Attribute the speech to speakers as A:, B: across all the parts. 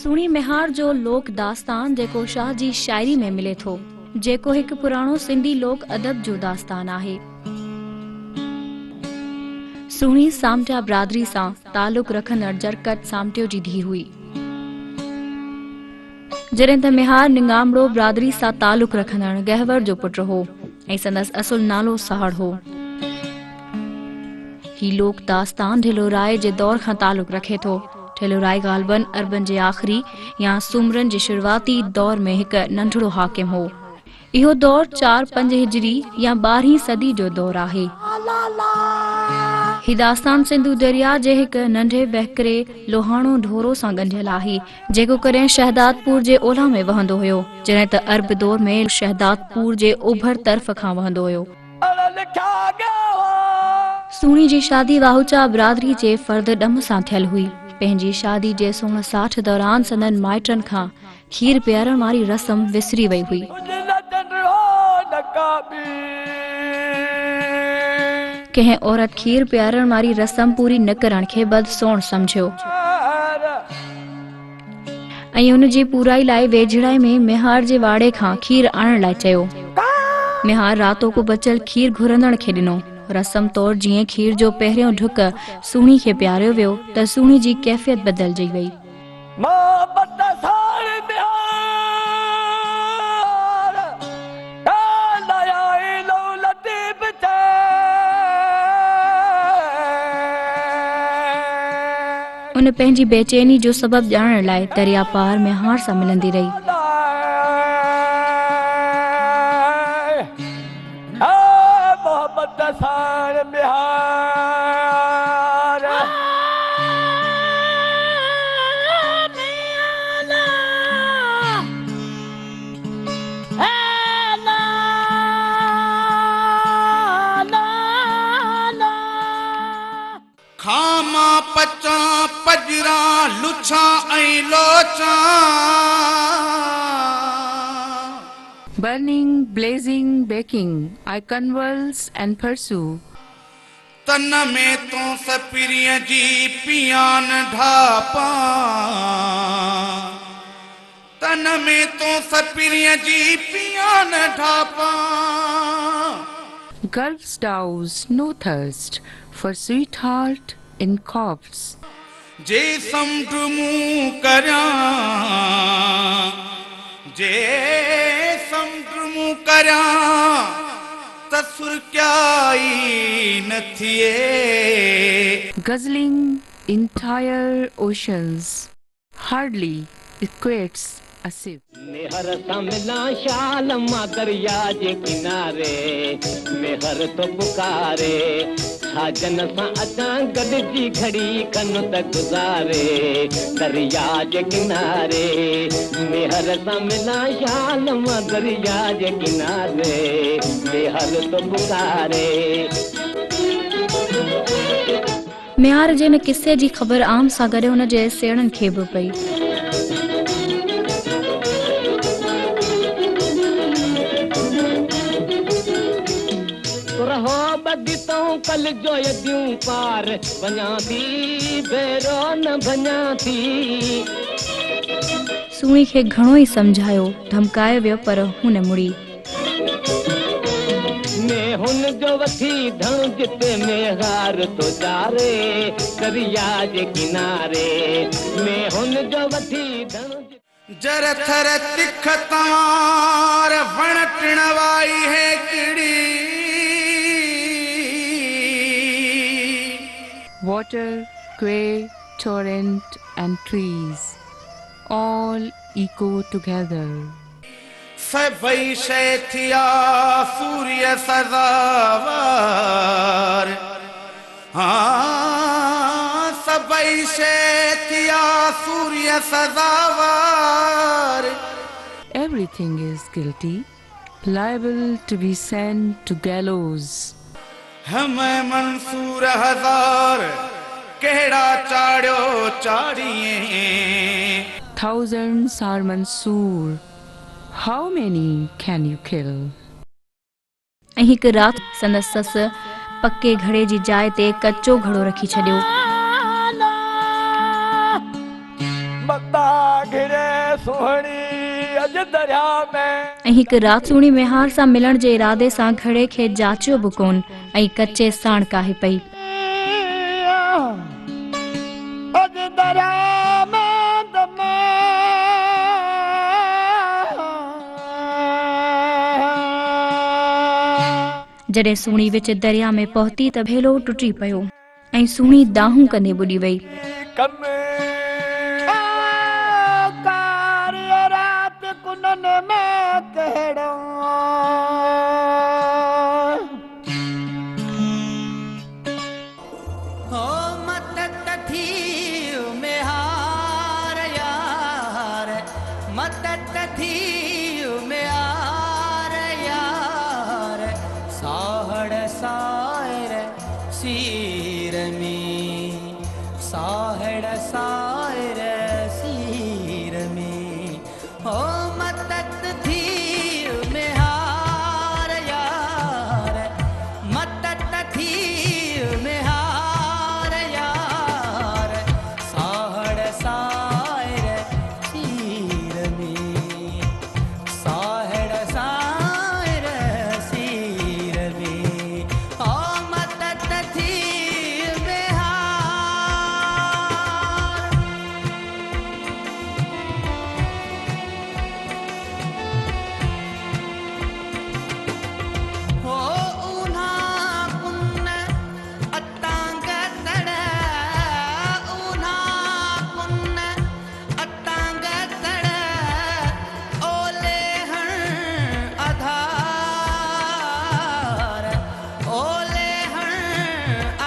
A: सुणी मिहार जो लोक दास्तान जेको शाह जी शायरी में मिले थो, जेको हिक पुराणो सिंधी लोक अदब जो दास्तान आहे। सुणी सामटिया बिरादरी सां तालुक रखंदड़ जरकत सामटियो जी धी हुई, जॾहिं त मिहार निंगामड़ो बिरादरी सां तालुक रखंदड़ गहवर जो पुट हो ऐं संदसि असुल नालो सहाड़ हो। ही लोक दास्तान ढिलोराय जे दौर खां तालुक रखे थो। ढिलोराय ग़ालिबन अरबन जे आख़िरी या सुमरन जे शुरुआती दौर में हिक नंढड़ो हाकिम हो। इहो दौर 4-5 हिजरी या 12वीं सदी जो दौर आहे। ही दास्तान सिंधु दरिया जे हिक नंढे वहकरे लोहाणो ढोरो सां ॻंढियल आहे, जेको कॾहिं शहदादपुर जे ओलह में वहंदो हुयो, जॾहिं त अरब दौर में शहदादपुर जे ओभर तरफ़ खां वहंदो हुयो। सुणी जी शादी वाहुचा बिरादरी जे फर्द ॾम सां थियल हुई। पंहिंजी शादी जे 1660 दौरान संदन माइटनि खां खीर पीआरण वारी रस्म विसरी वई हुई। कंहिं औरत खीर पीआरण वारी रस्म पूरी न करण खे बदसोण समझियो ऐं हुन जी पूराई लाइ वेझड़ाई में मिहार जे वाड़े खां खीर आणण लाइ चयो। मिहार रातो को बचल खीर घुरंदड़ खे ॾिनो। रस्म तौर जीअं खीर जो पहिरियों ढुक सुणी खे पीआरियो वियो त सुणी जी कैफ़ियत बदिलजी वई। उन पंहिंजी बेचैनी जो सबब ॼाणण लाइ दरिया पार मिहार सां मिलंदी रही।
B: खामा पचा पजरा लुछा ऐं लोचा,
C: burning, blazing, baking, I convulse and pursue.
B: तन में तो सपिरिय जी पियान ढापा, तन में तो सपिरिय जी पियान ढापा।
C: Gulf's douse no thirst for sweetheart in corpse.
B: जे समुंड मुंह करियां, जे समुंड मुंह करियां त सुरक्याई न थिए।
C: Guzzling entire oceans hardly equates a sip.
D: मेहर मिला शाल मां दरिया जे किनारे, मेहर तो पुकारे साजन सां अचां गॾिजी घड़ी कन त गुज़ारे। दरिया जे किनारे मेहर सां मिला शाल मां दरिया जे किनारे, मेहर तो पुकारे।
A: मिहार जे हिन किस्से जी ख़बर आम सां गॾु हुन जे सेणनि खे बि पई।
D: रहो बगितों कल जो यदियूं पार वञा थी, बेरो न भञा थी।
A: सुणी खे घणो ई समझायो, धमकाए वियो, पर हुन मुड़ी।
D: मैं हुन जो वठी धण जिते मेहार तो चारे, दरिया जे किनारे मैं हुन जो वठी धण।
B: जर थर तिख तवार वण टिणवाई है किड़ी,
C: Water, quay, torrent and trees all echo together.
B: सभई शइ थिया सूर्य सज़ावार, हाँ सभई शइ थिया सूर्य सज़ावार।
C: Everything is guilty, liable to be sent to gallows.
B: हमें मंसूर हजार केड़ा चाड़ियो चाड़िए।
C: Thousands are Mansoor. How many can you kill?
A: ऐं हिकु राति संदसि ससु पके घड़े जी जाइ ते कचो घड़ो रखी छॾियो।
E: बता सोहणी अज दरिया में
A: ऐं हिकु राति सुहिणी मेहार सां मिलण जे इरादे सां घड़े खे जाचियो बि कोन ऐं कचे साण काहे पई।
E: अज दरिया में दम
A: जॾहिं सुहिणी विच दरिया में पहुती त भेलो टुटी पियो ऐं सुहिणी दाहूं कंदे ॿुॾी वई।
E: कम कार्य रात कुनन में कहिड़ो
F: हो मदद थी मेहार यार, मदद थी मेहार यार, साहड़ सायर सीर में, साहड़ सायर सीर में, हो मदद थी मेहार यार, मदद थी मेहार यार, साहड़ सायर सीर में, साहड़ सायर सीर में, हो मदद थी मेहार। हो ऊन्हा कुन्न अतांग तड़, ऊन्हा कुन्न अतांग तड़, ओले हण आधार, ओले हण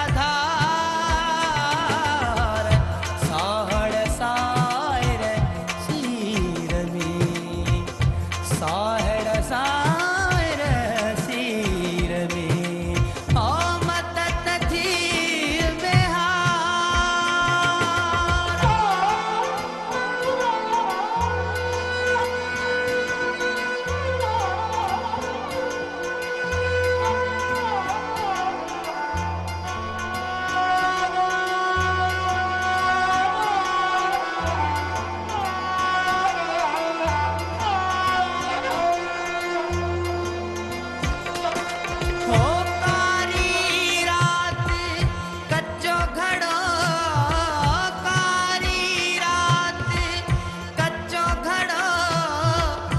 F: आधार, साहड़ सायर सीर में, साहड़ सायर सीर में, हो मदद थी मेहार। हो कारी रात कच्चो घड़ो, कारी रात कच्चो घड़ो,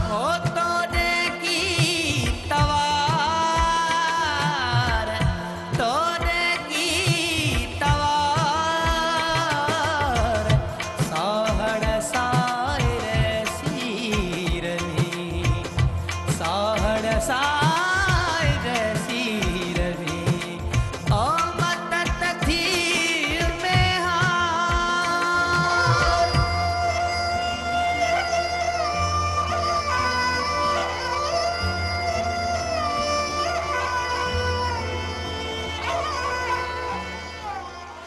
F: हो तोड़े की तवार, तोड़े की तवार, साहड़ सायर सीर में, साहड़ सायर सीर में, ओ मदद थी मेहार।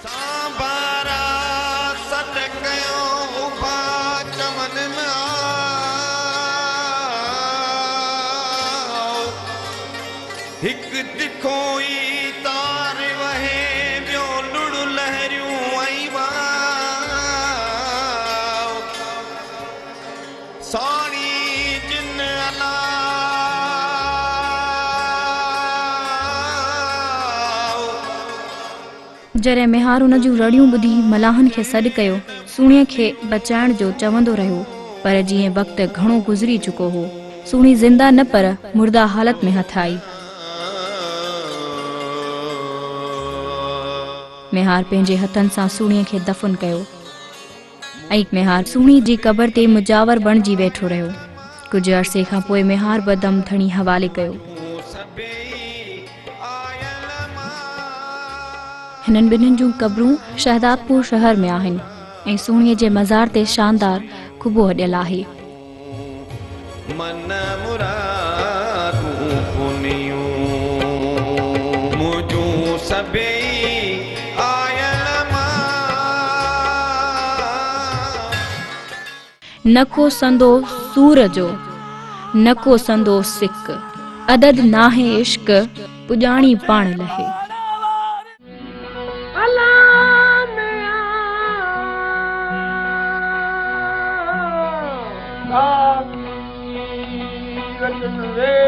B: सांबारा सट कयो उभा चमन में आओ, हिकु तिखो ई तार वहे ॿियो लुड़ लहरियूं ऐं वाओ, साणी जिन अलाओ।
A: जॾहिं मेहार हुन जूं रड़ियूं ॿुधी मलाहन खे सॾु कयो, सुहिणीअ खे बचाइण जो चवंदो रहियो, पर जीअं वक़्तु घणो गुज़री चुको हो, सुहिणी ज़िंदा न पर मुर्दा हालत में हथ आई। मेहार पंहिंजे हथनि सां सुहिणीअ खे दफ़न कयो ऐं मेहार सुहिणी जी क़बर ते मुजावर बणिजी वेठो रहियो। कुझु अरसे खां पोइ मेहार बि दम थणी हवाले कयो। हिननि ॿिन्हिनि जूं क़बरूं शहदादपुर शहर में आहिनि ऐं सुहिणीअ जे मज़ार ते शानदार खुॿो हॾियल आहे।
B: मन मुरादूं पुनियूं मुंहिंजूं सभई आयल मां,
A: न को संदो सूर जो न को संदो सिक, अदद नाहे इश्क पुॼाणी पाण लहे।
E: वे